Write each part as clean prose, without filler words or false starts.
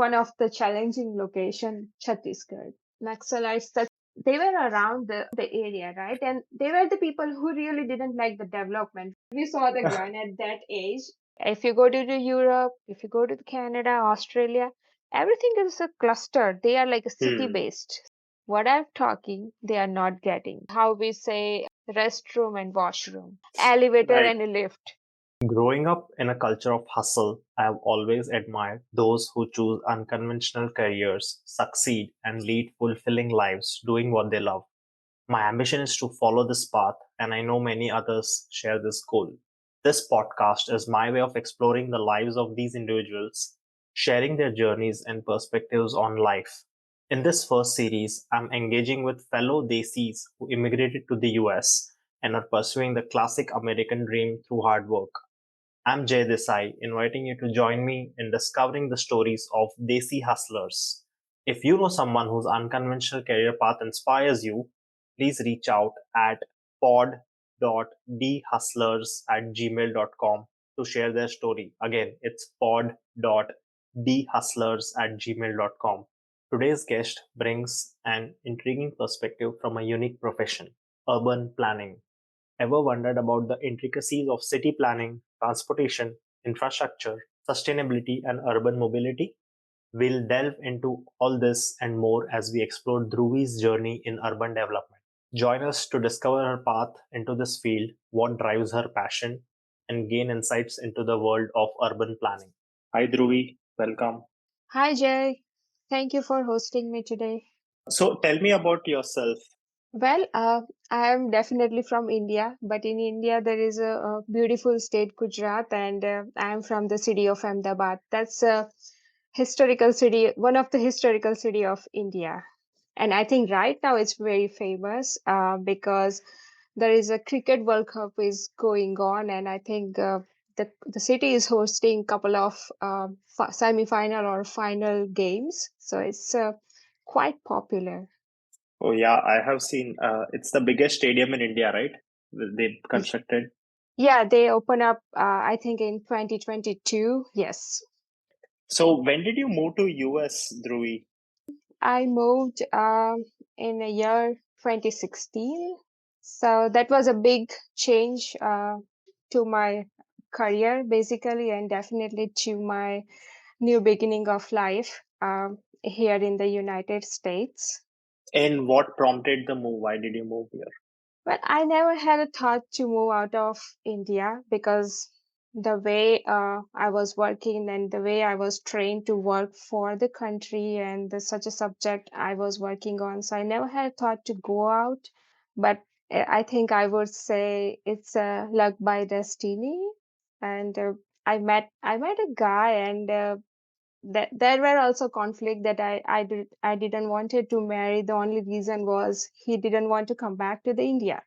one of the challenging location, Chhattisgarh. Naxalites that they were around the area, right? And they were the people who really didn't like the development. We saw the gun at that age. If you go to the Europe, if you go to the Canada, Australia, everything is a cluster. They are like a city Hmm. based. What I'm talking, they are not getting. How we say restroom and washroom, elevator Right. and a lift. Growing up in a culture of hustle, I have always admired those who choose unconventional careers, succeed, and lead fulfilling lives doing what they love. My ambition is to follow this path, and I know many others share this goal. This podcast is my way of exploring the lives of these individuals, sharing their journeys and perspectives on life. In this first series, I'm engaging with fellow Desis who immigrated to the US and are pursuing the classic American dream through hard work. I'm Jay Desai, inviting you to join me in discovering the stories of Desi hustlers. If you know someone whose unconventional career path inspires you, please reach out at pod.dhustlers@gmail.com to share their story. Again, it's pod.dhustlers@gmail.com. Today's guest brings an intriguing perspective from a unique profession, urban planning. Ever wondered about the intricacies of city planning, transportation, infrastructure, sustainability, and urban mobility? We'll delve into all this and more as we explore Dhruvi's journey in urban development. Join us to discover her path into this field, what drives her passion, and gain insights into the world of urban planning. Hi, Dhruvi. Welcome. Hi Jay, thank you for hosting me today. So, tell me about yourself. Well, I am definitely from India, but in India there is a beautiful state, Gujarat, and I am from the city of Ahmedabad. That's a historical city, one of the historical city of India. And I think right now it's very famous because there is a cricket World Cup is going on, and I think the city is hosting couple of semi-final or final games, so it's quite popular. Oh, yeah, I have seen it's the biggest stadium in India, right? They constructed. Yeah, they open up, I think in 2022. Yes. So when did you move to US, Dhruvi? I moved in a year 2016. So that was a big change to my career, basically, and definitely to my new beginning of life here in the United States. And what prompted the move? Why did you move here? But I never had a thought to move out of India because the way I was working and the way I was trained to work for the country and such a subject I was working on. So I never had a thought to go out. But I think I would say it's luck by destiny. And I met a guy, and that there were also conflict that I didn't wanted to marry. The only reason was he didn't want to come back to the India,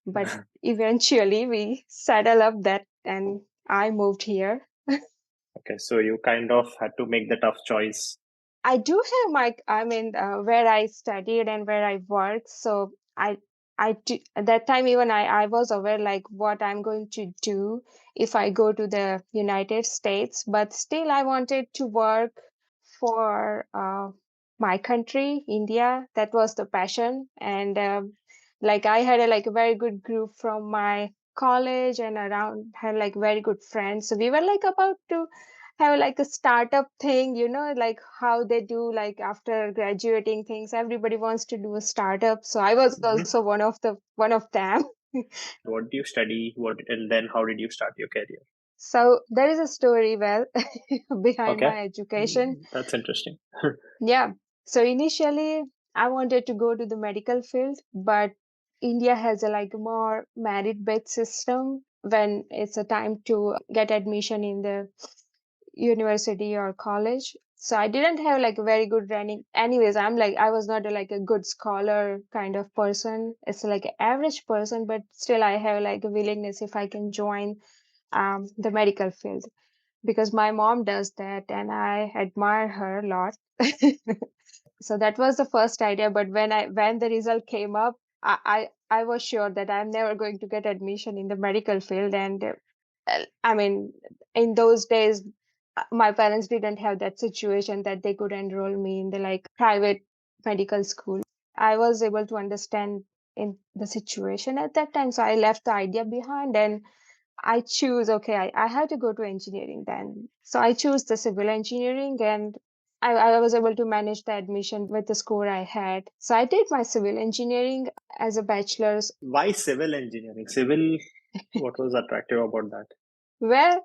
but eventually we settled up that and I moved here. Okay, so you kind of had to make the tough choice. I do have where I studied and where I worked. So at that time, even I was aware like what I'm going to do if I go to the United States, but still I wanted to work for my country, India. That was the passion. And like I had a very good group from my college and around, had like very good friends. So we were like about to have like a startup thing, like how they do like after graduating things. Everybody wants to do a startup. So I was Mhm. also one of them. What do you study? What and then how did you start your career? So there is a story, well, behind Okay, my education. that's interesting. Yeah. So initially I wanted to go to the medical field, but India has a like more merit-based system when it's a time to get admission in the university or college. So I didn't have like a very good running. Anyways, I was not like a good scholar kind of person. It's like an average person, but still I have like a willingness if I can join the medical field because my mom does that and I admire her a lot. So that was the first idea. But when the result came up, I was sure that I'm never going to get admission in the medical field. And I mean, in those days, My parents didn't have that situation that they could enroll me in the like private medical school. I was able to understand in the situation at that time, so I left the idea behind and I choose, okay, I had to go to engineering then. So I choose the civil engineering and I was able to manage the admission with the score I had. So I did my civil engineering as a bachelor's. Why civil engineering? Civil, what was attractive about that? Well,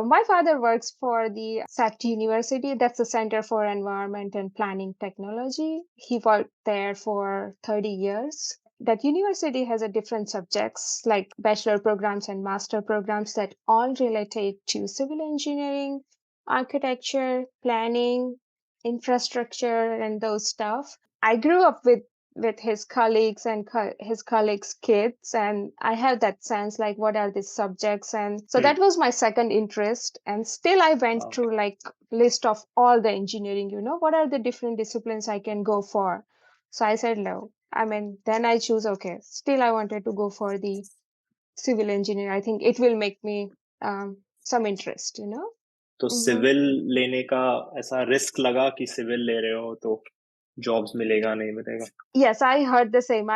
my father works for the SAT University. That's the Center for Environment and Planning Technology. He worked there for 30 years. That university has a different subjects like bachelor programs and master programs that all related to civil engineering, architecture, planning, infrastructure, and those stuff. I grew up with his colleagues and his colleagues' kids, and I have that sense like what are these subjects, and so Hmm. that was my second interest. And still, I went Okay. through like list of all the engineering. What are the different disciplines I can go for? So I said no. I mean, then I choose okay. Still, I wanted to go for the civil engineer. I think it will make me some interest. तो Hmm. Civil लेने का ऐसा risk लगा कि civil ले रहे हो तो जॉब्स मिलेगा नहीं मिलेगा? Yes, I heard the same.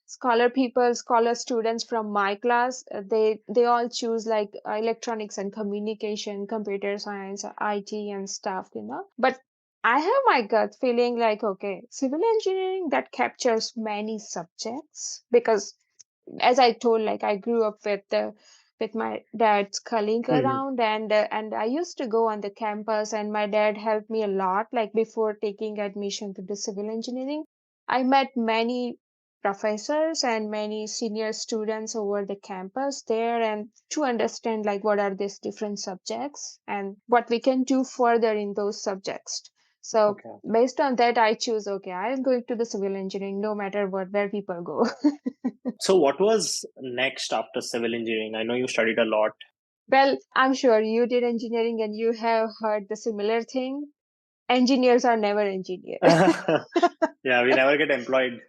Scholar students from my class, they all choose like electronics and communication, computer science, IT and stuff. But I have my gut feeling like, okay, civil engineering that captures many subjects because as I told, like I grew up with my dad's colleague Hmm. around, and I used to go on the campus, and my dad helped me a lot. Like before taking admission to the civil engineering, I met many professors and many senior students over the campus there, and to understand like what are these different subjects and what we can do further in those subjects. So Okay. based on that, I choose okay, I'm going to the civil engineering no matter what where people go. So what was next after civil engineering? I know you studied a lot. Well, I'm sure you did engineering and you have heard the similar thing. Engineers are never engineers. Yeah, we never get employed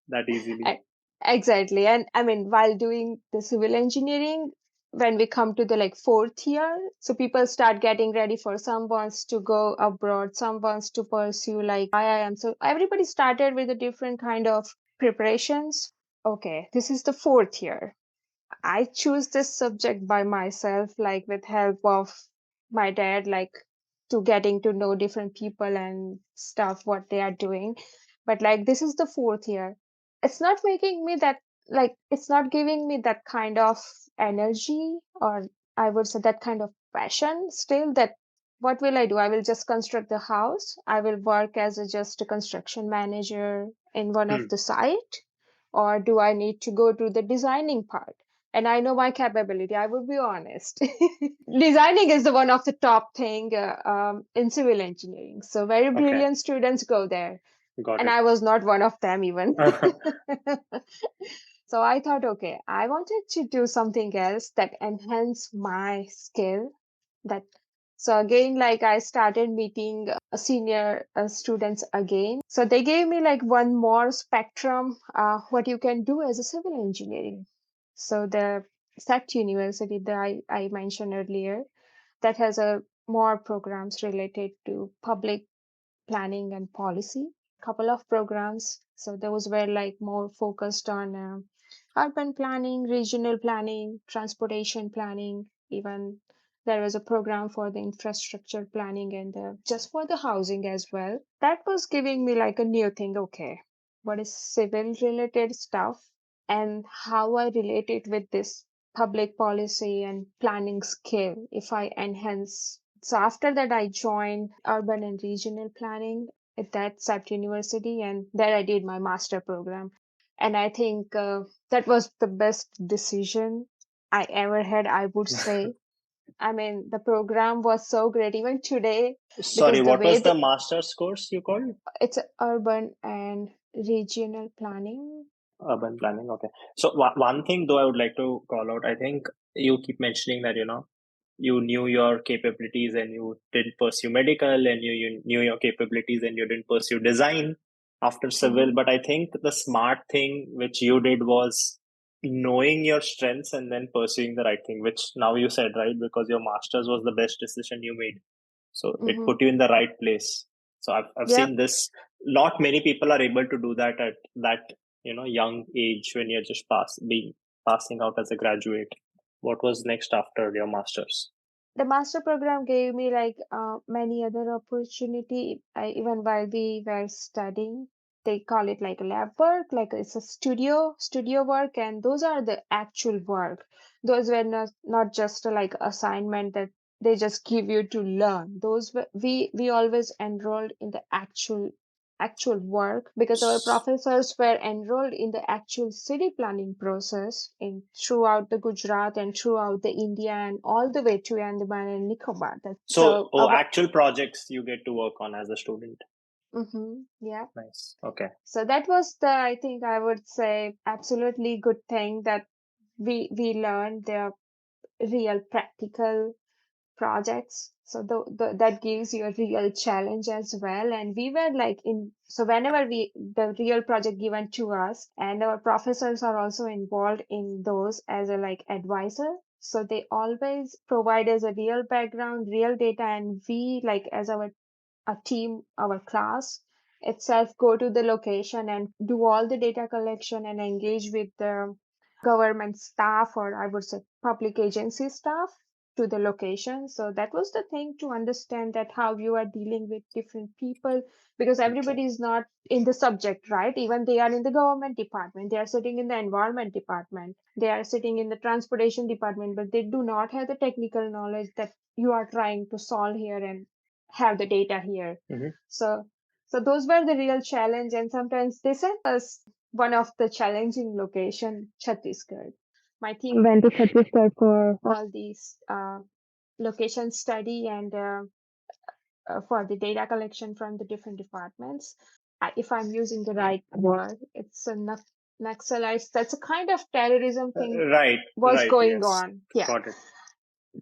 that easily. E- Exactly. And I mean, while doing the civil engineering, when we come to the like fourth year, so people start getting ready for some wants to go abroad, some wants to pursue like IIM. So everybody started with a different kind of preparations. Okay, this is the fourth year. I choose this subject by myself, like with help of my dad, like to getting to know different people and stuff, what they are doing. But like this is the fourth year. It's not making me that like it's not giving me that kind of energy or I would say that kind of passion still that what will I do? I will just construct the house. I will work as a just a construction manager in one of Hmm. the site, or do I need to go to the designing part? And I know my capability. I will be honest. Designing is the one of the top thing in civil engineering. So very Okay, brilliant students go there, got and it. I was not one of them even. So I thought, okay, I wanted to do something else that enhance my skill. That so again, like I started meeting senior students again. So they gave me like one more spectrum, what you can do as a civil engineering. So the SET University that I mentioned earlier, that has a more programs related to public planning and policy, couple of programs. So those were like more focused on urban planning, regional planning, transportation planning. Even there was a program for the infrastructure planning and just for the housing as well. That was giving me like a new thing. Okay, what is civil related stuff and how I relate it with this public policy and planning skill if I enhance. So after that, I joined urban and regional planning at that SAP University, and there I did my master program. And I think that was the best decision I ever had, I would say. I mean, the program was so great even today Sorry, because the what way was the they, master's course you called? it's urban and regional planning. Urban planning. Okay. So one thing though I would like to call out, I think you keep mentioning that, you knew your capabilities and you didn't pursue medical, and you knew your capabilities and you didn't pursue design after civil. Mhm. But I think the smart thing which you did was knowing your strengths and then pursuing the right thing, which now you said, right? Because your master's was the best decision you made. So it Mm-hmm. put you in the right place. So I've Yep. seen this. Not many people are able to do that at that, young age when you're just passing out as a graduate. What was next after your master's? The master program gave me like many other opportunity. Even while we were studying, they call it like a lab work, like it's a studio work, and those are the actual work. Those were not just like assignment that they just give you to learn. Those were we always enrolled in the actual work because our professors were enrolled in the actual city planning process in throughout the Gujarat and throughout the India and all the way to Andaman and Nicobar. So, So our actual projects you get to work on as a student. yeah. Nice. Okay. So that was the, I think I would say, absolutely good thing that we learned the real practical projects. So that gives you a real challenge as well. And we were like so whenever the real project given to us, and our professors are also involved in those as a like advisor. So they always provide us a real background, real data, and we like as our team, our class itself go to the location and do all the data collection and engage with the government staff, or I would say public agency staff, to the location. So that was the thing, to understand that how you are dealing with different people, because Okay. everybody is not in the subject, right? Even they are in the government department, they are sitting in the environment department, they are sitting in the transportation department, but they do not have the technical knowledge that you are trying to solve here and have the data here. Hmm. So those were the real challenge, and sometimes they sent us one of the challenging location, Chhattisgarh. My team went to Chhattisgarh for all these location study and for the data collection from the different departments. If I'm using the right word, it's a Naxalites. That's a kind of terrorism thing Right. was Right. going Yes. on. Yeah, Got it.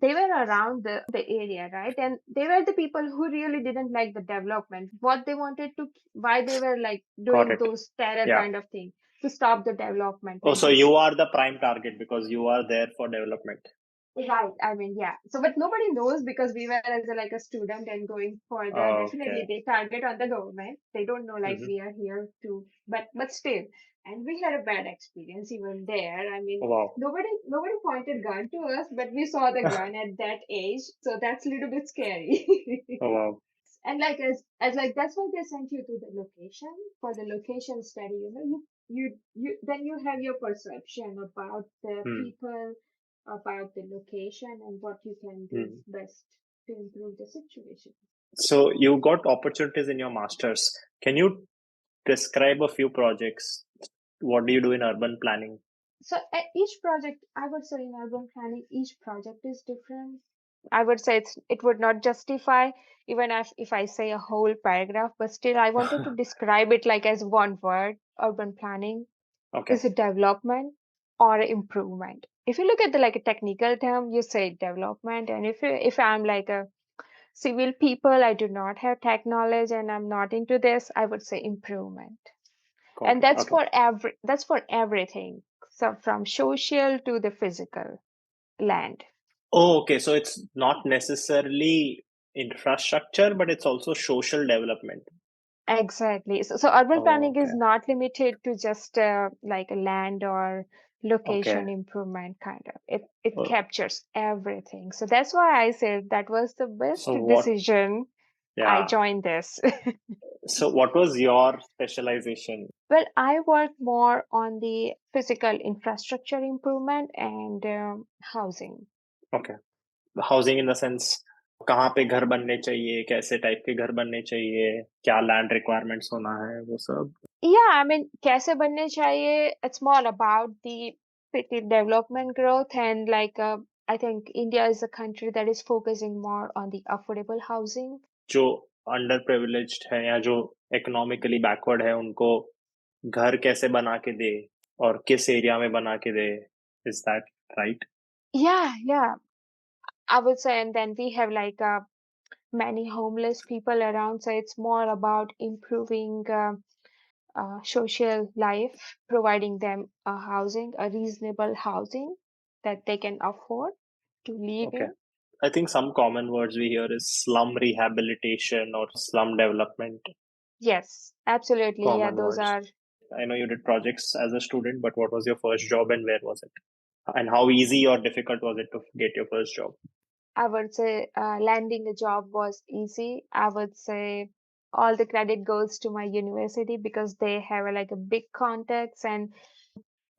they were around the area, right? And they were the people who really didn't like the development. What they wanted to, why they were like Got doing it. those terror Yeah. kind of thing, to stop the development Oh, and so to you are the prime target because you are there for development. right. I mean, yeah. So, but nobody knows because we were as a, like a student and going further. Definitely, Okay. they target on the government. They don't know like Hmm. we are here to, but still. And we had a bad experience even there. I mean, Wow. nobody pointed gun to us, but we saw the gun at that age. So that's a little bit scary. Oh, wow. And like as like that's why they sent you to the location for the location study. You then you have your perception about the Hmm. people, about the location, and what you can do Hmm. best to improve the situation. So you got opportunities in your masters. Can you describe a few projects? What do you do in urban planning? So each project, I would say in urban planning, each project is different. I would say it would not justify even if I say a whole paragraph, but still I wanted to describe it like as one word: urban planning. Okay. Is it development or improvement? If you look at the like a technical term, you say development. And if I'm like a civil people, I do not have tech knowledge and I'm not into this, I would say improvement. Got And it. Okay. that's for everything. So from social to the physical land. Oh, okay. So it's not necessarily infrastructure, but it's also social development. Exactly. So urban Oh, planning is okay. not limited to just like a land or Okay. location improvement kind of. It Oh, captures everything. So that's why I said that was the best so what? decision. I Yeah. joined this. So what was your specialization? Well, I work more on the physical infrastructure improvement and housing. Okay. Housing in the sense कहाँ पे घर बनने चाहिए, कैसे type के घर बनने चाहिए, क्या लैंड रिक्वायरमेंट्स होना है, वो सब. Yeah, I mean, कैसे बनने चाहिए? It's more about the city development growth and like I think India is a country that is focusing more on the affordable housing. जो अंडर प्रिविलेज्ड है या जो इकोनॉमिकली बैकवर्ड है उनको घर कैसे बना के दे और किस एरिया में बना के दे. Is that right? Yeah, I would say, and then we have like many homeless people around, so it's more about improving. social life, providing them a housing, a reasonable housing that they can afford to live Okay. in. I think some common words we hear is slum rehabilitation or slum development. Yes, absolutely. Yeah, Common those words. are, I know you did projects as a student, but what was your first job and where was it? And how easy or difficult was it to get your first job? I would say, landing a job was easy. I would say all the credit goes to my university because they have like a big contacts, and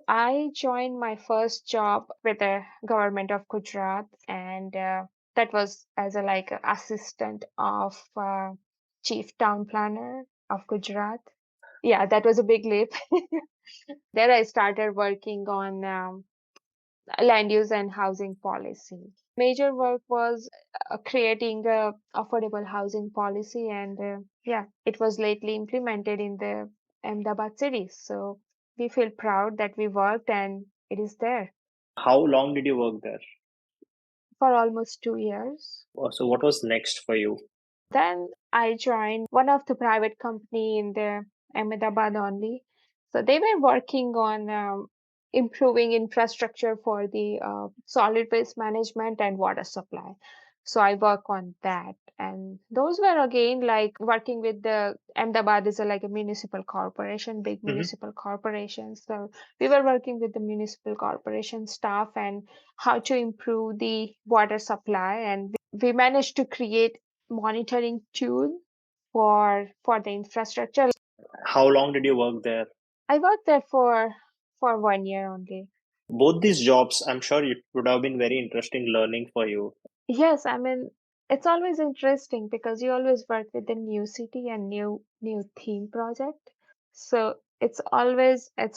I joined my first job with the government of Gujarat, and that was as a like a assistant of chief town planner of Gujarat. Yeah, that was a big leap. There I started working on land use and housing policy. Major work was creating a affordable housing policy, and yeah, it was lately implemented in the Ahmedabad city. So we feel proud that we worked and it is there How long did you work there? for almost 2 years. So what was next for you? Then I joined one of the private company in the Ahmedabad only. So they were working on improving infrastructure for the solid waste management and water supply. So I work on that. And those were again like working with the Ahmedabad is a, like a municipal corporation, big Hmm. municipal corporation. So we were working with the municipal corporation staff and how to improve the water supply. And we managed to create monitoring tool for the infrastructure. How long did you work there? I worked there for 1 year only. Both these jobs, I'm sure it would have been very interesting learning for you. Yes, I mean it's always interesting because you always work with a new city and new theme project. So it's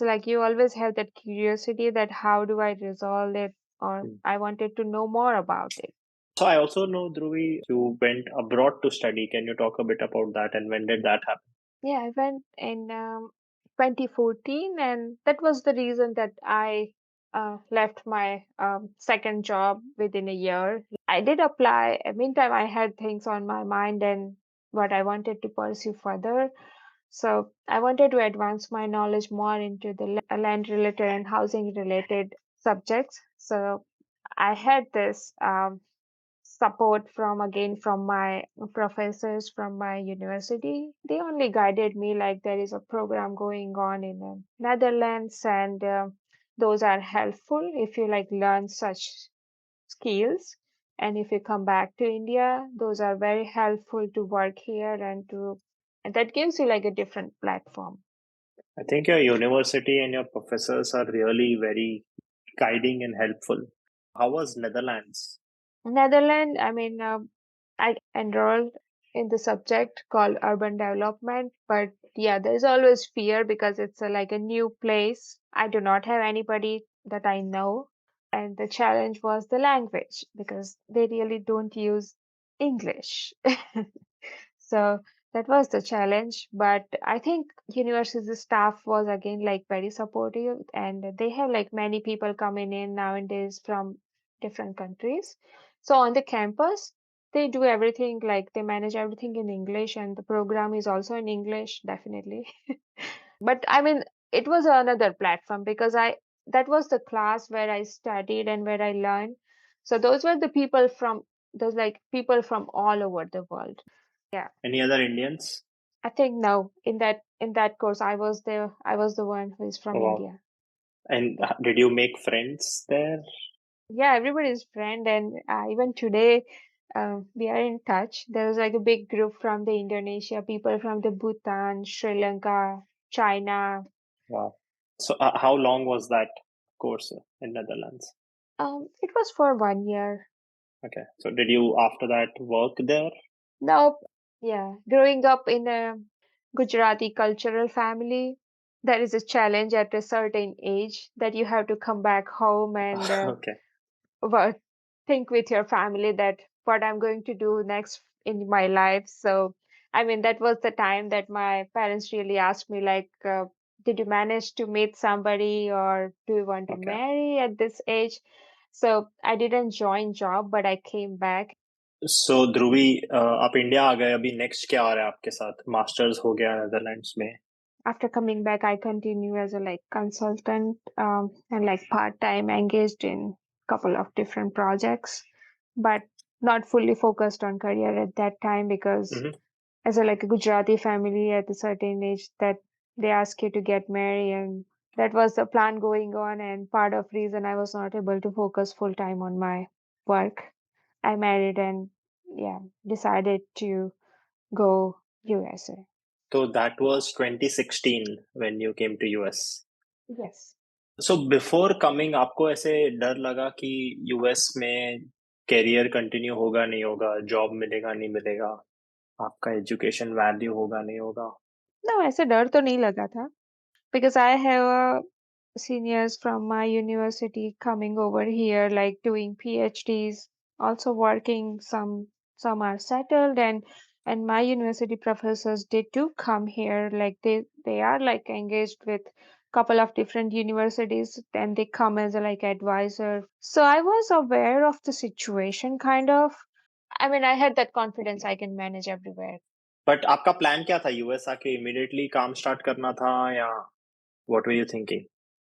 like you always have that curiosity that how do I resolve it, or Mm. I wanted to know more about it. So I also know, Dhruvi, you went abroad to study. Can you talk a bit about that and when did that happen? Yeah, I went in 2014, and that was the reason that I left my second job within a year. I did apply. Meantime, I had things on my mind and what I wanted to pursue further. So I wanted to advance my knowledge more into the land related and housing related subjects. So I had this support from again from my professors from my university. They only guided me like there is a program going on in Netherlands, and those are helpful if you like learn such skills. And if you come back to India, those are very helpful to work here and that gives you like a different platform. I think your university and your professors are really very guiding and helpful. How was Netherlands? Netherlands, I mean, I enrolled in the subject called urban development, but yeah, there's always fear because it's like a new place. I do not have anybody that I know, and the challenge was the language because they really don't use English. So that was the challenge, but I think university staff was again like very supportive, and they have like many people coming in nowadays from different countries. So on the campus, they do everything like they manage everything in English, and the program is also in English, definitely. But I mean, it was another platform because I that was the class where I studied and where I learned. So those were the people from those like people from all over the world. Yeah. Any other Indians? I think no. In that course, I was the one who is from Oh, wow. India. And Yeah, did you make friends there? yeah. Everybody's friend, and even today, we are in touch. There was like a big group from the Indonesia, people from the Bhutan, Sri Lanka, China. Wow. So how long was that course in Netherlands? It was for 1 year. Okay. So did you after that work there? Nope. Yeah, growing up in a Gujarati cultural family, there is a challenge at a certain age that you have to come back home and Okay. what think with your family that what I'm going to do next in my life. So, I mean, that was the time that my parents really asked me, like, did you manage to meet somebody or do you want to Okay. marry at this age? So I didn't join job, but I came back. सो ध्रुवी आप India आ गए अभी next क्या आ रहा है आपके साथ masters हो गया नेदरलैंड्स में After coming back, I continue as a like consultant, and like part-time engaged in couple of different projects, but not fully focused on career at that time because Hmm. as a like a Gujarati family at a certain age that they ask you to get married, and that was the plan going on, and part of reason I was not able to focus full time on my work. I married and yeah, decided to go USA. So that was 2016 when you came to US. Yes. So before coming आपको ऐसे डर लगा कि US में career continue होगा नहीं होगा, job मिलेगा नहीं मिलेगा, आपका एजुकेशन वैल्यू होगा नहीं होगा? No, ऐसे डर तो नहीं लगा था because I have seniors from my university coming over here, like doing PhDs, also working. Some are settled, and my university professors did too come here. Like they are like engaged with couple of different universities, and they come as a like advisor. So I was aware of the situation, kind of. I mean, I had that confidence I can manage everywhere. But आपका plan क्या था? US आके immediately काम start करना था या what were you thinking?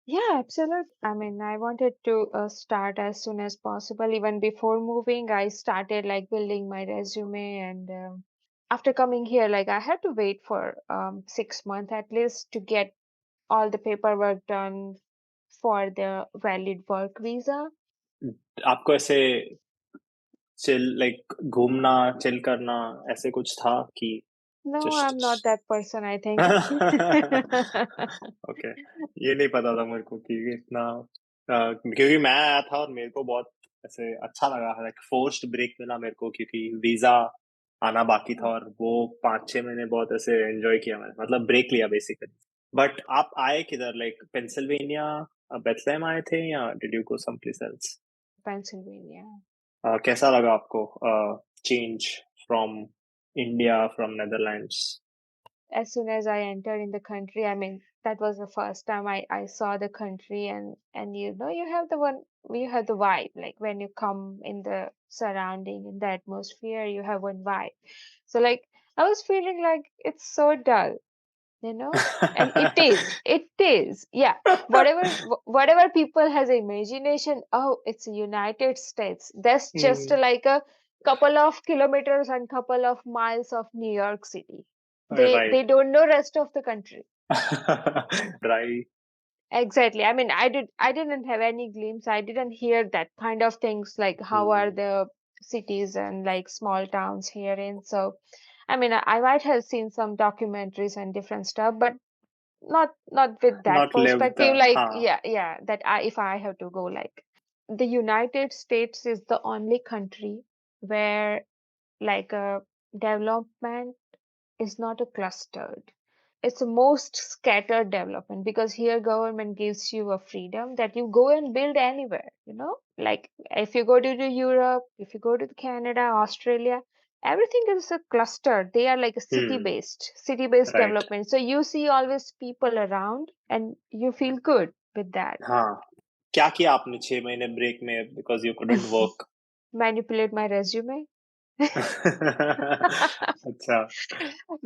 Yeah, absolutely. I mean, I wanted to start as soon as possible. Even before moving, I started like building my resume. And after coming here, like I had to wait for 6 months at least to get all the paperwork done for the valid work visa. आपको ऐसे chill like घूमना, chill करना ऐसे कुछ था कि No, just? I'm not that person, I think. Okay, ये नहीं पता था मेरे को कि इतना क्योंकि मैं आया था और मेरे को बहुत ऐसे अच्छा लगा, लाइक फोर्स्ड ब्रेक मिला मेरे को क्योंकि वीजा आना बाकी था और वो 5-6 महीने बहुत ऐसे एंजॉय किया मैंने, मतलब ब्रेक लिया बेसिकली। बट आप आए किधर, लाइक पेंसिल्वेनिया, बेथलेहम आए थे या did you go someplace else? Pennsylvania. कैसा लगा आपको change from India, from Netherlands? As soon as I entered in the country, I mean, that was the first time I saw the country, and you know, you have the vibe, like when you come in the surrounding, in the atmosphere, you have one vibe. So like I was feeling like it's so dull, you know, and it is, yeah. Whatever people has imagination, oh, it's a United States. That's just like a couple of kilometers and couple of miles of New York City. They right. don't know rest of the country. Dry. Exactly. I mean, I didn't have any glimpse. I didn't hear that kind of things like how are the cities and like small towns here in. So, I mean, I might have seen some documentaries and different stuff, but not with that not lived. perspective. Like, हाँ। yeah, that I if I have to go, like the United States is the only country where like a development is not a clustered. It's the most scattered development because here government gives you a freedom that you go and build anywhere, you know? Like if you go to the Europe, if you go to the Canada, Australia, everything is a cluster. They are like a city-based right. development. So you see always people around and you feel good with that. हाँ, क्या किया आपने 6 महीने break में because you couldn't work? Manipulate my resume. अच्छा।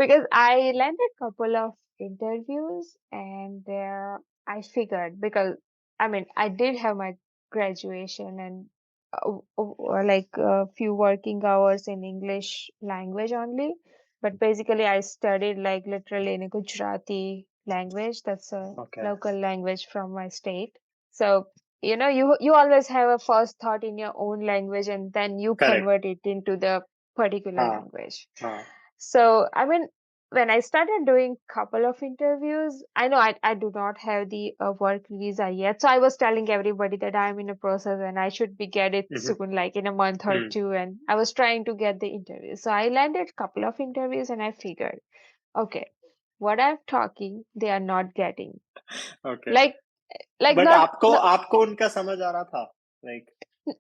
Because I landed a couple of interviews and I figured because I mean I did have my graduation and like a few working hours in English language only, but basically I studied like literally in a Gujarati language. That's a okay. local language from my state. So you know you always have a first thought in your own language and then you correct. convert it into the particular हाँ। language. हाँ। So, I mean, when I started doing couple of interviews, I know I do not have the work visa yet. So I was telling everybody that I'm in a process and I should be get it hmm. soon, like in a month or hmm. two. And I was trying to get the interview. So I landed couple of interviews and I figured, okay, what I'm talking, they are not getting. Okay. Like, like but not, आपको no, आपको उनका समझ आ रहा था, like?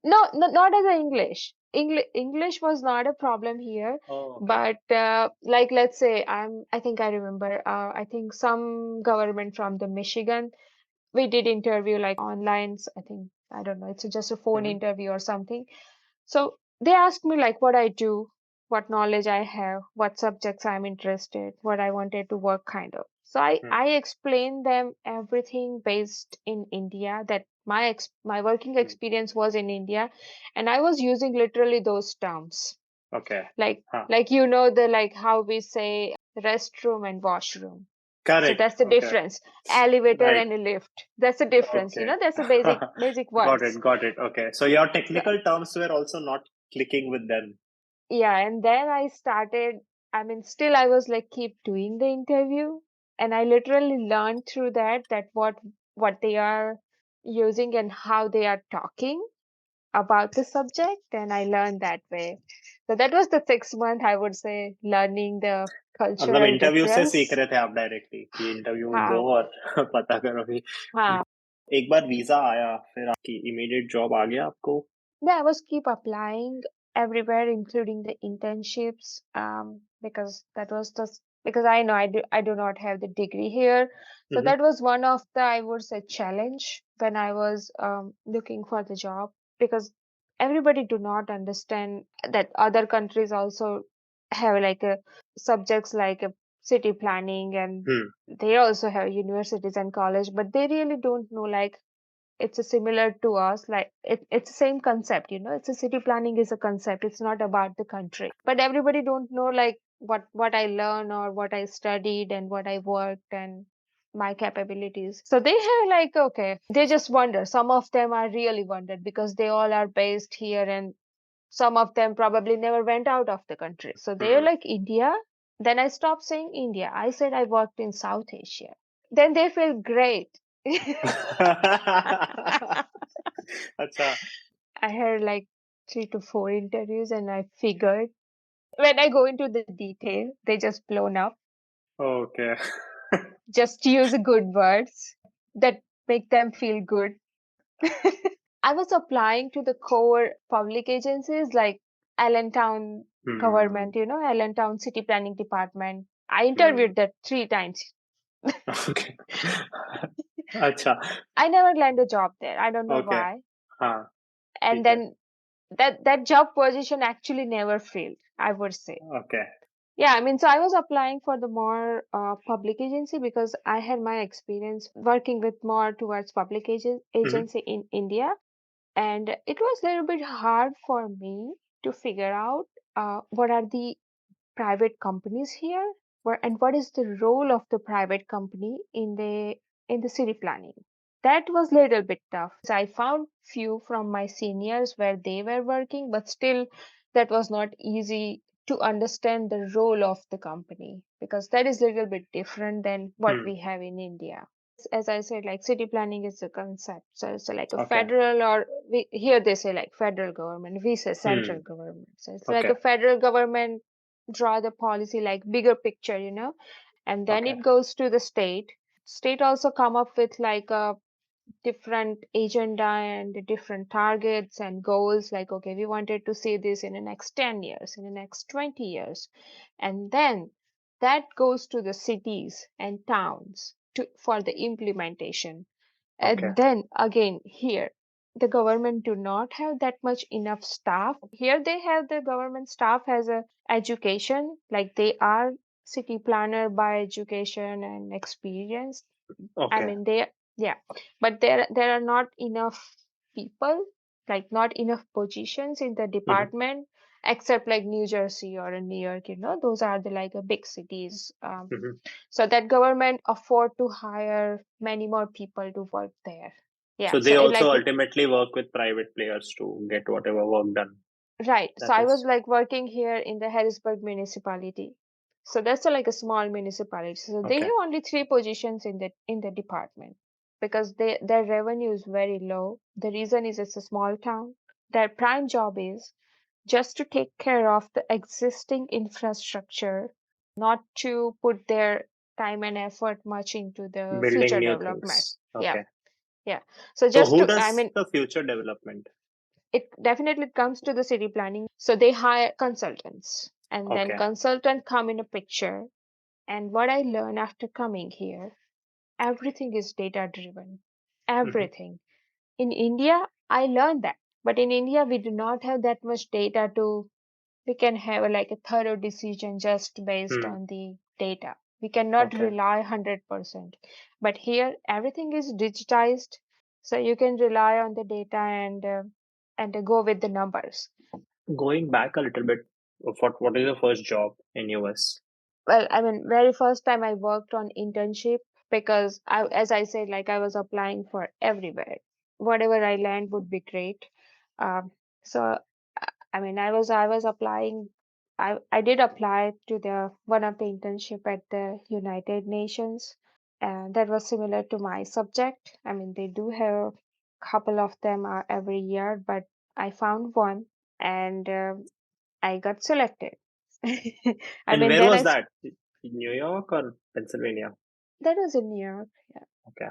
not as a English. English was not a problem here, okay. but like let's say I think I remember I think some government from the Michigan, we did interview like online. I think I don't know, it's just a phone interview or something. So they asked me like what I do. what knowledge I have, what subjects I'm interested, what I wanted to work kind of. So Hmm. I explained them everything based in India, that my working Hmm. experience was in India, and I was using literally those terms. Okay. Like Huh. the like how we say restroom and washroom. So Correct. that's the Okay. difference. Elevator Right. and a lift. That's the difference. Okay. That's the basic Got words. it. Got it. Okay. So your So technical terms were also not clicking with them. yeah, and then I started, still I was like keep doing the interview, and I literally learned through that what they are using and how they are talking about the subject, and I learned that way. So that was the 6 month, I would say, learning the मतलब cultural interview से सीख difference. रहे थे आप directly कि interview में दो हाँ, और पता करो कि हाँ. एक बार वीजा आया फिर आपकी इमीडिएट जॉब आ गया आपको. Yeah, I was keep applying everywhere, including the internships, because that was just because I do not have the degree here. So Mhm. that was one of the, I would say, challenge when I was looking for the job, because everybody do not understand that other countries also have like a subjects like a city planning, and Hmm. they also have universities and college, but they really don't know like it's a similar to us, like it's the same concept, it's a city planning is a concept, it's not about the country, but everybody don't know like what I learned or what I studied and what I worked and my capabilities. So they have like, okay, they just wonder, some of them are really wondered because they all are based here, and some of them probably never went out of the country, so they're Hmm. like, India? Then I stopped saying India, I said I worked in South Asia. Then they feel great. अच्छा. I had like 3 to 4 interviews, and I figured when I go into the detail, they just blown up. Okay. Just use good words that make them feel good. I was applying to the core public agencies like Allentown Hmm. government, Allentown City Planning Department. I Hmm. interviewed that 3 times. Okay. अच्छा. I never landed a job there. I don't know Okay. why. हाँ. And ठीक है. then that job position actually never filled, I would say. Okay. Yeah, so I was applying for the more public agency because I had my experience working with more towards public Mhm. agency in India, and it was a little bit hard for me to figure out what are the private companies here, and what is the role of the private company in the city planning. That was little bit tough. So I found few from my seniors where they were working, but still that was not easy to understand the role of the company, because that is little bit different than what Hmm. we have in India. As I said, like city planning is a concept. So it's like a Okay. federal, or here they say like federal government, we say central Hmm. government. So it's like Okay. a federal government draw the policy like bigger picture, and then Okay. it goes to the state. State also come up with like a different agenda and the different targets and goals, like, okay, we wanted to see this in the next 10 years, in the next 20 years, and then that goes to the cities and towns for the implementation. Okay. And then again here, the government do not have that much enough staff. Here they have the government staff has a education, like they are city planner by education and experience. I Okay. mean, they, yeah, but there are not enough people, like not enough positions in the Mhm. department, except like New Jersey or in New York. Those are the like big cities. Mhm. So that government afford to hire many more people to work there. Yeah, So so they it also like ultimately work with private players to get whatever work done. right. So That I was is. like working here in the Harrisburg municipality. So that's like a small municipality. So they Okay. have only 3 positions in the department because their revenue is very low. The reason is it's a small town. Their prime job is just to take care of the existing infrastructure, not to put their time and effort much into the Building future new development. things. Yeah, Okay. yeah. So So just who to, I does mean, the future development? it definitely comes to the city planning. So they hire consultants, and then Okay. consultant come in a picture. And what I learned after coming here, everything is data driven. Mhm. Everything. In India, I learned that. But in India, we do not have that much data to we can have like a thorough decision just based Hmm. on the data. We cannot Okay. rely 100%. But here, everything is digitized, so you can rely on the data and go with the numbers. Going back a little bit, what is your first job in US? Well, I mean, very first time I worked on internship because as I said, like I was applying for everywhere. Whatever I land would be great. Um, so I mean, I was applying. I did apply to the one of the internship at the United Nations, and that was similar to my subject. I mean, they do have a couple of them every year, but I found one, and I got selected. I And mean, where then was that? In New York or Pennsylvania? that was in New York. Okay.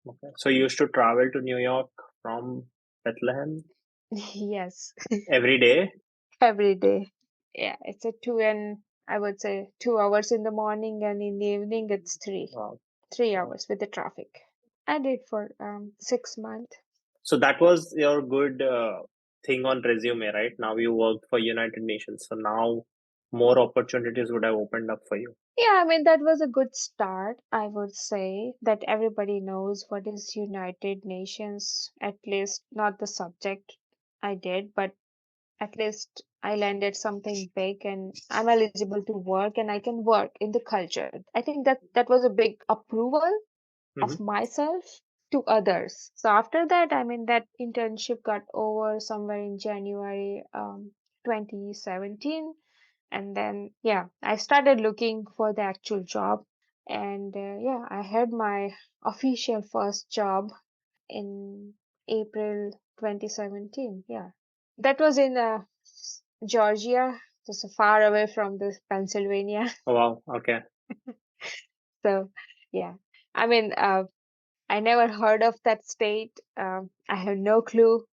Okay. So you used to travel to New York from Bethlehem Yes, every day? every day. Yeah, it's a two and I would say 2 hours in the morning, and in the evening it's three. Wow. three Wow. hours with the traffic. I did for 6 months. So that was your good thing on resume, right? Now you worked for United Nations. So now more opportunities would have opened up for you. Yeah, I mean that was a good start. I would say that everybody knows what is United Nations, at least not the subject I did, but at least I landed something big and I'm eligible to work and I can work in the culture. I think that was a big approval of Hmm. myself to others. So after that, I mean, that internship got over somewhere in January 2017. And then, yeah, I started looking for the actual job. And yeah, I had my official first job in April 2017. Yeah, that was in Georgia, just far away from the Pennsylvania. Oh, wow. Okay. So, yeah, I mean, I never heard of that state. I have no clue.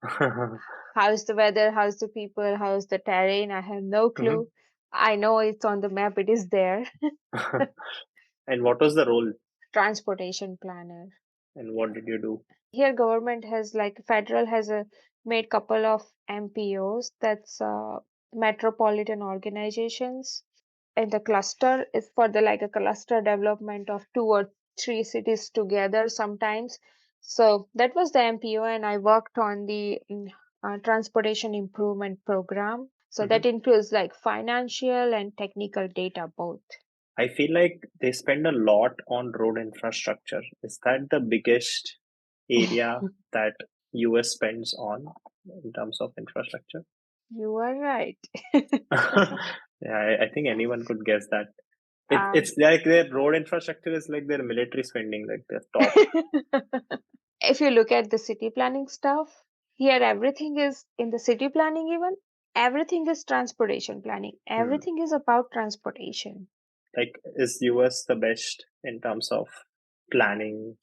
How's the weather? How's the people? How's the terrain? I have no Hmm. clue. I know it's on the map. It is there. And what was the role Transportation planner. and what did you do? Here, government has like federal has made couple of MPOs. That's metropolitan organizations. And the cluster is for the like a cluster development of two or three cities together sometimes. So that was the MPO, and I worked on the transportation improvement program. So Hmm. that includes like financial and technical data both. I feel like they spend a lot on road infrastructure. Is that the biggest area that US spends on in terms of infrastructure? You are right. Yeah, I think anyone could guess that. um, It's like their road infrastructure is like their military spending, like their top. if you look at the city planning stuff, here everything is in the city planning, even everything is transportation planning. Hmm. Everything is about transportation. Like, is US the best in terms of planning,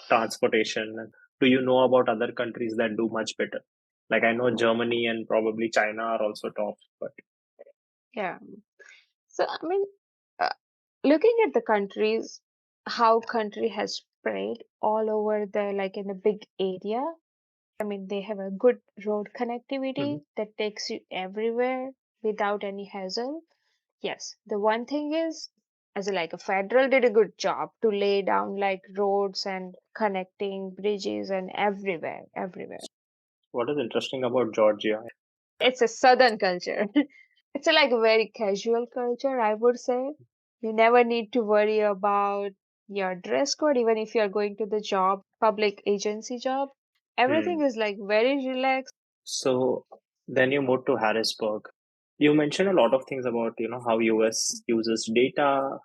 transportation? Do you know about other countries that do much better? Like, I know Germany and probably China are also top, but Yeah. So, I mean, uh, looking at the countries, how country has spread all over the like in a big area. I mean, they have a good road mhm. connectivity that takes you everywhere without any hassle. Yes, the one thing is, as a, like a federal did a good job to lay down like roads and connecting bridges and everywhere. What is interesting about Georgia? It's a southern culture. It's a like a very casual culture, I would say. You never need to worry about your dress code, even if you're going to the job, public agency job. Everything Hmm. is like very relaxed. So then you moved to Harrisburg. You mentioned a lot of things about, how US uses data.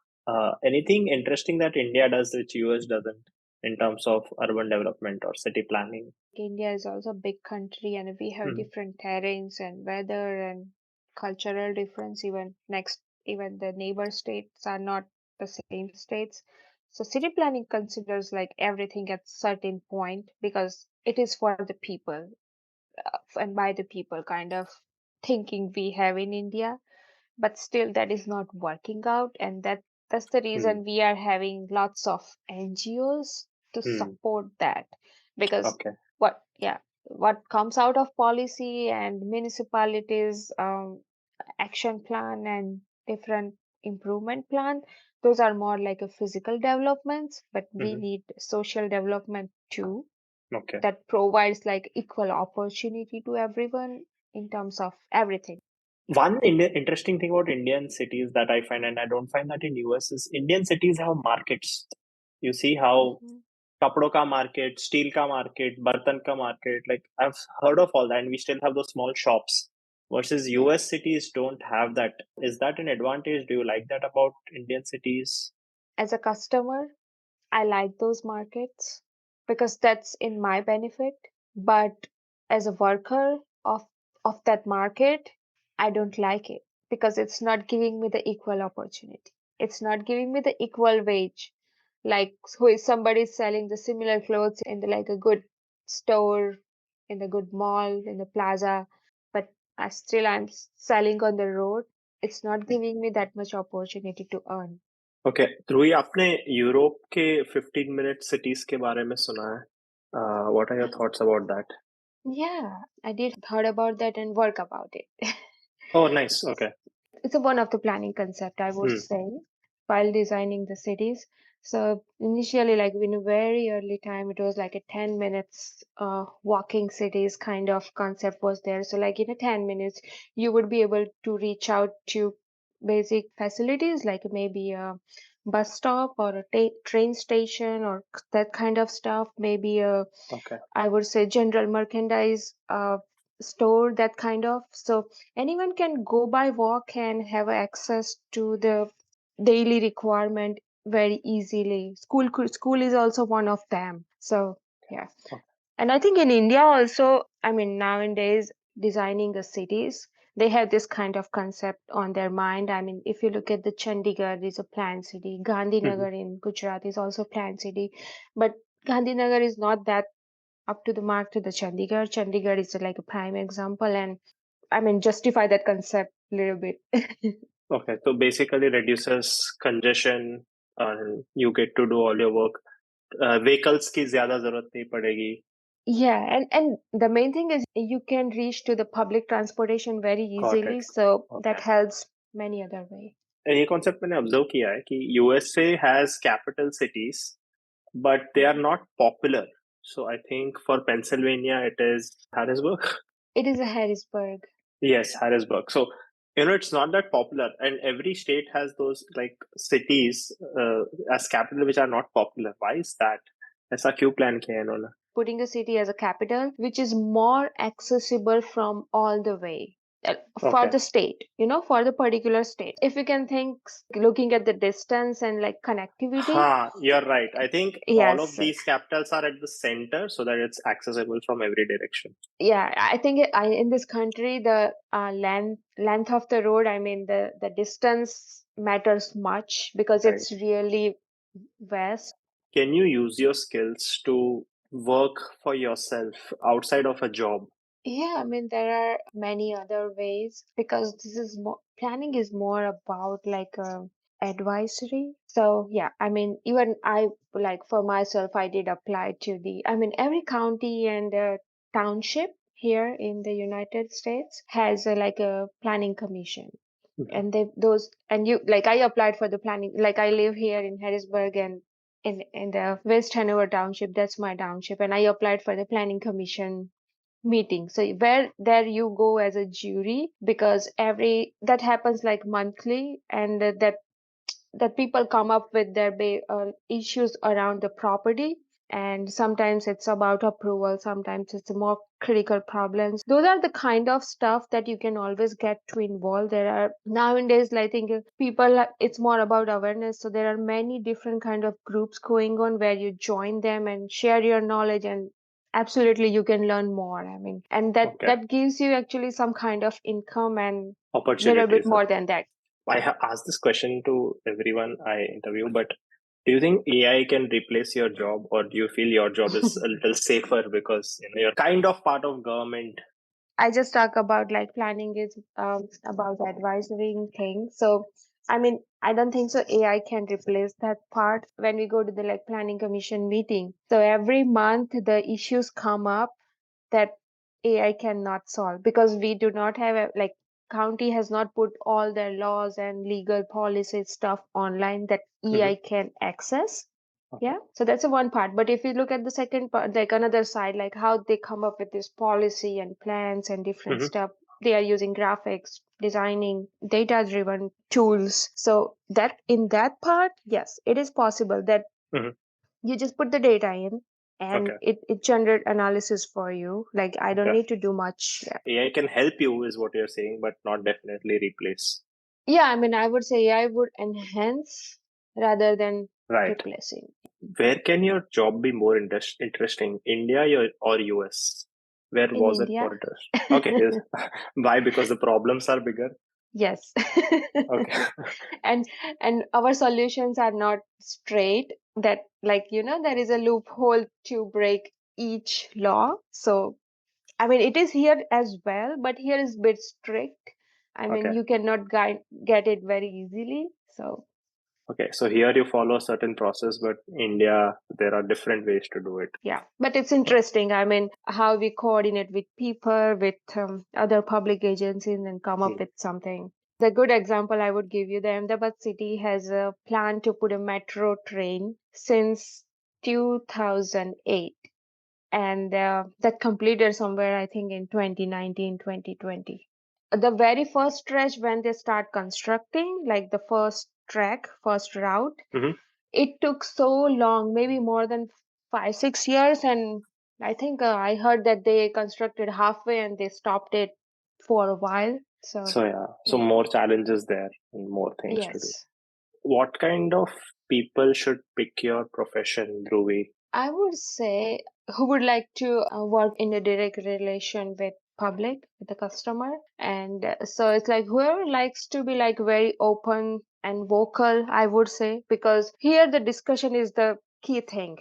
Anything interesting that India does which US doesn't in terms of urban development or city planning? India is also a big country, and we have Hmm. different terrains and weather and cultural difference. Even the neighbor states are not the same states. So city planning considers like everything at certain point because it is for the people and by the people kind of thinking we have in India, but still that is not working out, and that's the Hmm. reason we are having lots of NGOs to Hmm. support that. Because Okay. what comes out of policy and municipalities, action plan and different improvement plan. Those are more like a physical developments, but we Hmm. need social development too, Okay. that provides like equal opportunity to everyone in terms of everything. One interesting thing about Indian cities that I find, and I don't find that in US, is Indian cities have markets. You see how Mhm. kapdo ka market, steel ka market, bartan ka market. Like I've heard of all that, and we still have those small shops. Versus Yeah. US cities don't have that. Is that an advantage? Do you like that about Indian cities? As a customer, I like those markets because that's in my benefit. But as a worker of that market, I don't like it because it's not giving me the equal opportunity. It's not giving me the equal wage. Like who is somebody selling the similar clothes in the like a good store, in the good mall, in the plaza, but I'm selling on the road. It's not giving me that much opportunity to earn. Okay Dhruvi आपने Europe के 15 minute cities के बारे में सुना है what are your thoughts about that Yeah, I did heard about that and work about it. Oh nice okay It's a one of the planning concept, I would hmm say, while designing the cities. So initially, like in a very early time, it was like a 10 minutes walking cities kind of concept was there. So like in a 10 minutes, you would be able to reach out to basic facilities like maybe a bus stop or a train station or that kind of stuff, maybe a okay I would say general merchandise store, that kind of. So anyone can go by walk and have access to the daily requirement very easily. School is also one of them. So yeah. And I think in India also, I mean nowadays designing the cities, they have this kind of concept on their mind. I mean, if you look at the Chandigarh is a planned city, Gandhinagar in Gujarat is also planned city, but Gandhinagar is not that up to the mark to the Chandigarh. Chandigarh is like a prime example, and I mean justify that concept a little bit. Okay तो basically reduces congestion and you get to do all your work vehicles की ज्यादा जरूरत नहीं पड़ेगी Yeah, and the main thing is you can reach to the public transportation very got easily, it so that okay helps many other way. ये concept मैंने observe किया है कि USA has capital cities but they are Mhm. not popular. So I think for Pennsylvania, it is Harrisburg. It is a Harrisburg. Yes, Harrisburg. So it's not that popular, and every state has those like cities as capital which are not popular. Why is that? ऐसा क्यों plan किया है इन्होंने? Putting a city as a capital, which is more accessible from all the way for Okay. the state, for the particular state. If you can think, looking at the distance and like connectivity, हाँ, you're right. I think all of yes. these capitals are at the center so that it's accessible from every direction. Yeah, I think in this country, the length of the road, I mean, the distance matters much because Right. it's really vast. Can you use your skills to work for yourself outside of a job? Yeah, I mean, there are many other ways because this is more planning is more about like advisory. So yeah, I mean, even I like for myself, I did apply to I mean, every county and township here in the United States has like a planning commission. Mhm. And they those and you like I applied for the planning, like I live here in Harrisburg and in the West Hanover township, that's my township, and I applied for the planning commission meeting. So where there you go as a jury because every that happens like monthly, and that people come up with their issues around the property, and sometimes it's about approval, sometimes it's more critical problems. Those are the kind of stuff that you can always get to involve. There are nowadays, I think, people, it's more about awareness, so there are many different kind of groups going on where you join them and share your knowledge, and absolutely you can learn more. I mean, and that Okay. that gives you actually some kind of income and little bit Opportunities. more than that. I have asked this question to everyone I interview, but do you think AI can replace your job, or do you feel your job is a little safer because you're kind of part of government? I just talk about like planning is about the advisory thing. So, I mean, I don't think so. AI can replace that part when we go to the like planning commission meeting. So every month the issues come up that AI cannot solve because we do not have like county has not put all their laws and legal policy stuff online that Hmm. EI can access. Okay. Yeah, so that's the one part. But if you look at the second part, like another side, like how they come up with this policy and plans and different Hmm. stuff, they are using graphics, designing, data-driven tools. So that in that part, yes, it is possible that Hmm. you just put the data in and Okay. it generate analysis for you. Like I don't Okay. need to do much. Yeah. AI can help you, is what you're saying, but not definitely replace. Yeah, I mean, I would say I would enhance rather than Right. replacing. Where can your job be more interesting, India or US? Where In was it India. more interesting? Okay, yes. Why? Because the problems are bigger. Yes. Okay. and and our solutions are not straight, that like there is a loophole to break each law. So I mean it is here as well, but here is bit strict. I mean Okay. you cannot get it very easily. So Okay. So here you follow a certain process, but India, there are different ways to do it. yeah, but it's interesting. I mean, how we coordinate with people, with other public agencies, and come up Hmm. with something. The good example I would give you, the Ahmedabad city has a plan to put a metro train since 2008, and that completed somewhere, I think, in 2019, 2020. The very first stretch when they start constructing, like the first track, first route, Hmm. it took so long, maybe more than 5, 6 years, and I think I heard that they constructed halfway and they stopped it for a while. So So yeah, so yeah, more challenges there and more things to do. yes, What kind of people should pick your profession, Dhruvi? I would say who would like to work in a direct relation with public, with the customer, and so it's like whoever likes to be like very open and vocal, I would say, because here the discussion is the key thing.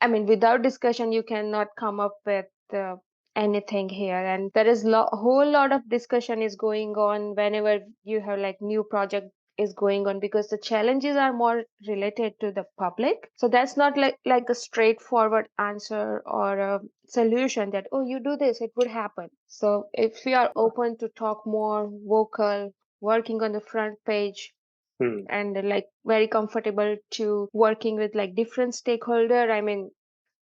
I mean, without discussion, you cannot come up with anything here. And there is whole lot of discussion is going on whenever you have like new project is going on, because the challenges are more related to the public. So that's not like a straightforward answer or a solution that, oh, you do this, it would happen. So if we are open to talk more vocal, working on the front page, Hmm. and like very comfortable to working with like different stakeholder, I mean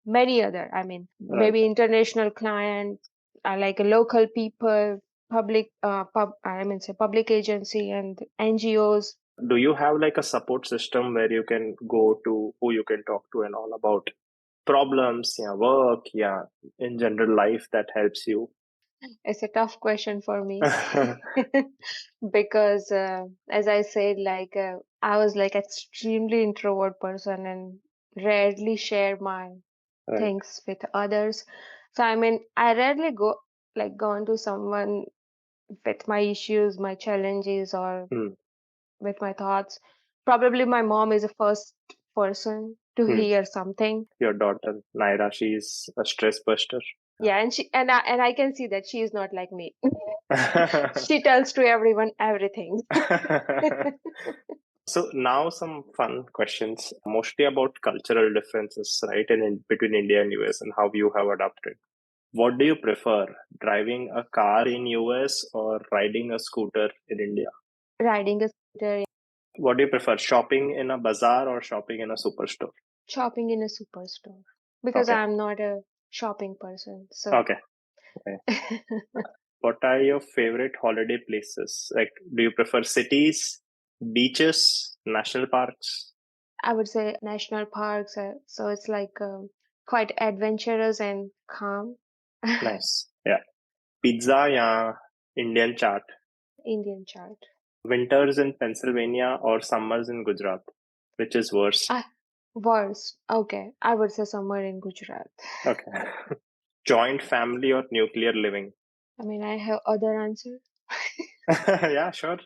many other, I mean Right. maybe international client, like a local people, public I mean say public agency and NGOs. Do you have like a support system where you can go to, who you can talk to and all about problems, yeah, work, yeah, in general life that helps you? It's a tough question for me because as I said, like I was like extremely introvert person and rarely share my Right. things with others. So I mean I rarely go into someone with my issues, my challenges, or Hmm. with my thoughts. Probably my mom is the first person to Hmm. hear something. Your daughter, Naira, she's a stress buster. Yeah, and I can see that she is not like me. She tells to everyone everything. So now some fun questions, mostly about cultural differences, right, in between India and US and how you have adapted. What do you prefer, driving a car in US or riding a scooter in India? Riding a scooter, What do you prefer, shopping in a bazaar or shopping in a superstore? shopping in a superstore, because Okay. I'm not a shopping person. So Okay. Okay. What are your favorite holiday places? Like, do you prefer cities, beaches, national parks? I would say national parks. So it's like quite adventurous and calm. Nice. Yeah. Pizza, yeah. Indian chaat. Indian chart. Winters in Pennsylvania or summers in Gujarat? Which is worse? Ah, worst. Okay, I would say somewhere in Gujarat. Okay. Joint family or nuclear living? I mean, I have other answer. Yeah, sure.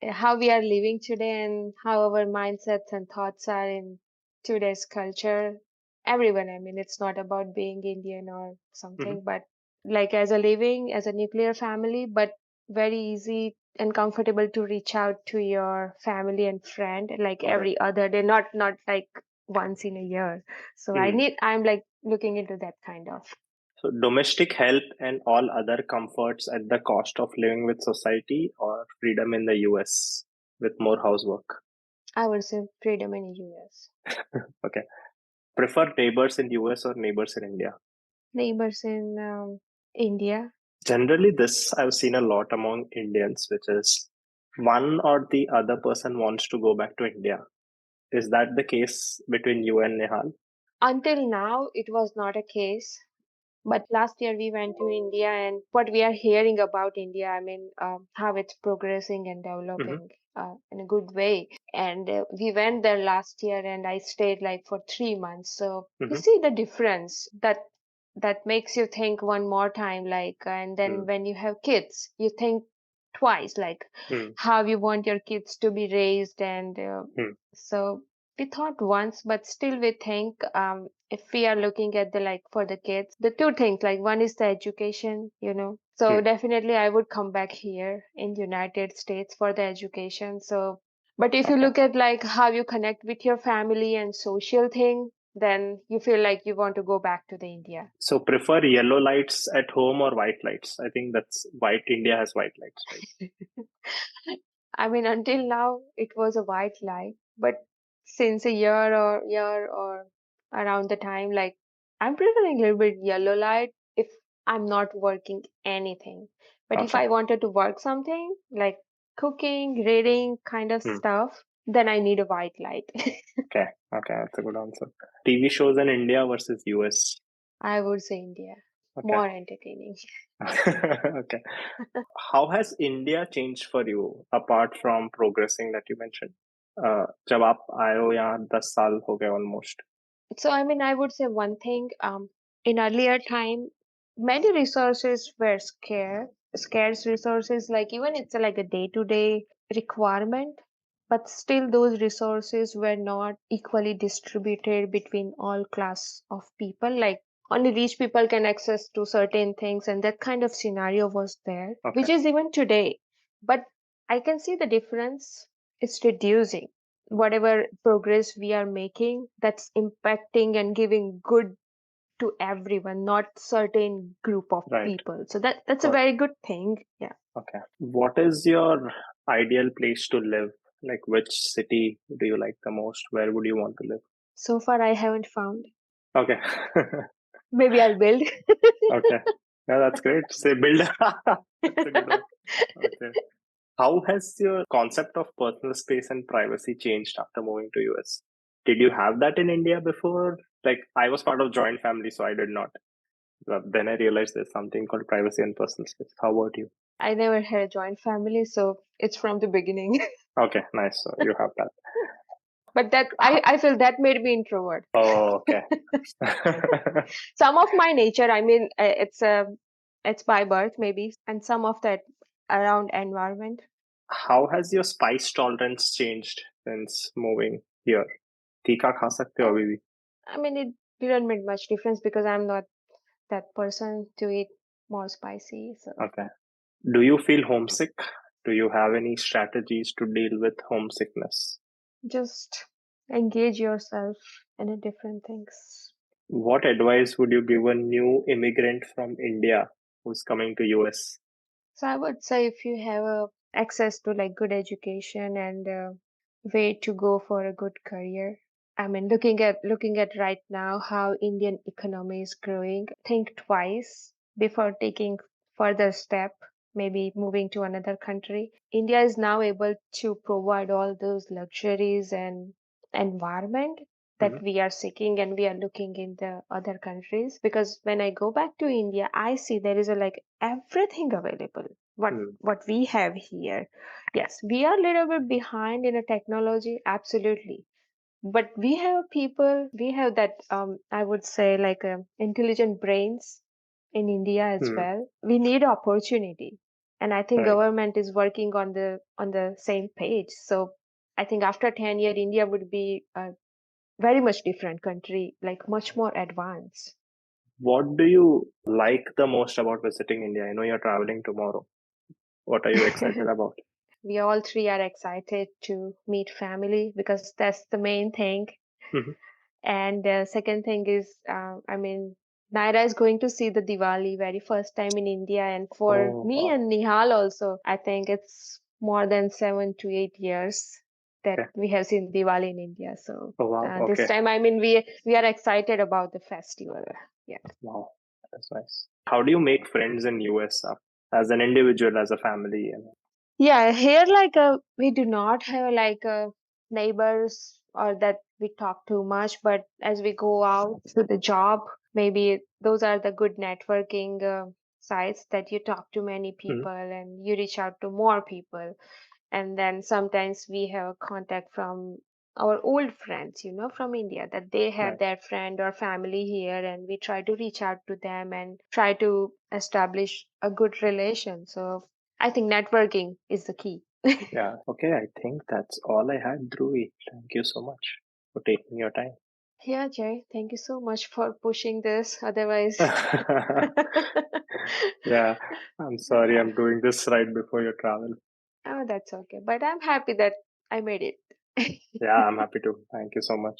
How we are living today and how our mindsets and thoughts are in today's culture. Everyone, I mean, it's not about being Indian or Mhm. something, but like as a living, as a nuclear family, but very easy and comfortable to reach out to your family and friend like Okay. every other day, not like once in a year. So Hmm. I'm like looking into that kind of. So domestic help and all other comforts at the cost of living with society, or freedom in the US with more housework. I would say freedom in the US. Okay. Prefer neighbors in US or neighbors in India? Neighbors in India. Generally, this I've seen a lot among Indians, which is one or the other person wants to go back to India. Is that the case between you and Nehal? Until now, it was not a case. But last year we went to India, and what we are hearing about India, I mean, how it's progressing and Mm-hmm. developing in a good way. And we went there last year, and I stayed like for 3 months. So you Mm-hmm. see the difference that makes you think one more time, like, and then when you have kids, you think twice, like Mm-hmm. how you want your kids to be raised, and Mm-hmm. so we thought once, but still we think if we are looking at the like for the kids, the two things like one is the education, so definitely I would come back here in United States for the education. So but if you Okay. look at like how you connect with your family and social thing, then you feel like you want to go back to the India. So prefer yellow lights at home or white lights? I think that's white. India has white lights, right? I mean, until now it was a white lie, but since a year or around the time, like I'm preferring a little bit yellow light if I'm not working anything. But if Okay. I wanted to work something like cooking, reading kind of Hmm. stuff, then I need a white light. Okay. Okay. That's a good answer. TV shows in India versus US. I would say India, Okay. more entertaining. Okay. How has India changed for you apart from progressing that you mentioned? जब आप आए हो यहाँ 10 साल हो गए almost. So, I mean, I would say one thing, in earlier time, many resources were scarce resources, like even it's like a day-to-day requirement, but still those resources were not equally distributed between all class of people. Like only rich people can access to certain things, and that kind of scenario was there, Okay. which is even today. But I can see the difference. It's reducing whatever progress we are making, that's impacting and giving good to everyone, not certain group of Right. people. So that's a Got very good thing. Yeah. Okay. What is your ideal place to live? Like, which city do you like the most? Where would you want to live? So far I haven't found. Okay. Maybe I'll build. Okay. Yeah, that's great. Say build. That's a good one. Okay. How has your concept of personal space and privacy changed after moving to US? Did you have that in India before? Like, I was part of joint family, so I did not. But then I realized there's something called privacy and personal space. How about you? I never had a joint family, so it's from the beginning. Okay, nice. So you have that. But that Ho- I feel that made me introvert. Oh, okay. Some of my nature, I mean, it's by birth maybe, and some of that around environment. How has your spice tolerance changed since moving here? तीखा खा सकते हो Uh, अभी भी? I mean, it didn't make much difference because I'm not that person to eat more spicy. So Okay. Do you feel homesick? Do you have any strategies to deal with homesickness? just engage yourself in a different things. What advice would you give a new immigrant from India who's coming to US? So I would say if you have access to like good education and way to go for a good career. I mean, looking at right now how Indian economy is growing, think twice before taking further step, maybe moving to another country. India is now able to provide all those luxuries and environment Hmm. that we are seeking and we are looking in the other countries, because when I go back to India, I see there is a like everything available Hmm. what we have here. Yes, we are a little bit behind in a technology, absolutely, but we have people, we have that I would say like intelligent brains in India as Hmm. well. We need opportunity, and I think Right. government is working on the same page. So I think after 10 years India would be a very much different country, like much more advanced. What do you like the most about visiting India? I know you're traveling tomorrow. What are you excited about? We all three are excited to meet family because that's the main thing. Mhm. And second thing is, I mean, Naira is going to see the Diwali very first time in India, and for Oh, me wow. and Nihal also, I think it's more than 7 to 8 years that Okay. we have seen Diwali in India. So Oh, wow. this Okay. time, I mean, we are excited about the festival. Yeah. Wow. That's nice. How do you make friends in US as an individual, as a family? And Yeah, here we do not have neighbors or that we talk too much, but as we go out to the job, maybe those are the good networking sites that you talk to many Mhm. people and you reach out to more people. And then sometimes we have contact from our old friends, from India, that they have Right. their friend or family here, and we try to reach out to them and try to establish a good relation. So I think networking is the key. Yeah. Okay. I think that's all I had, Dhruvi. Thank you so much for taking your time. Yeah, Jay, thank you so much for pushing this. Otherwise, Yeah. I'm sorry yeah. I'm doing this right before your travel. Oh, that's okay. But I'm happy that I made it. Yeah, I'm happy to. Thank you so much.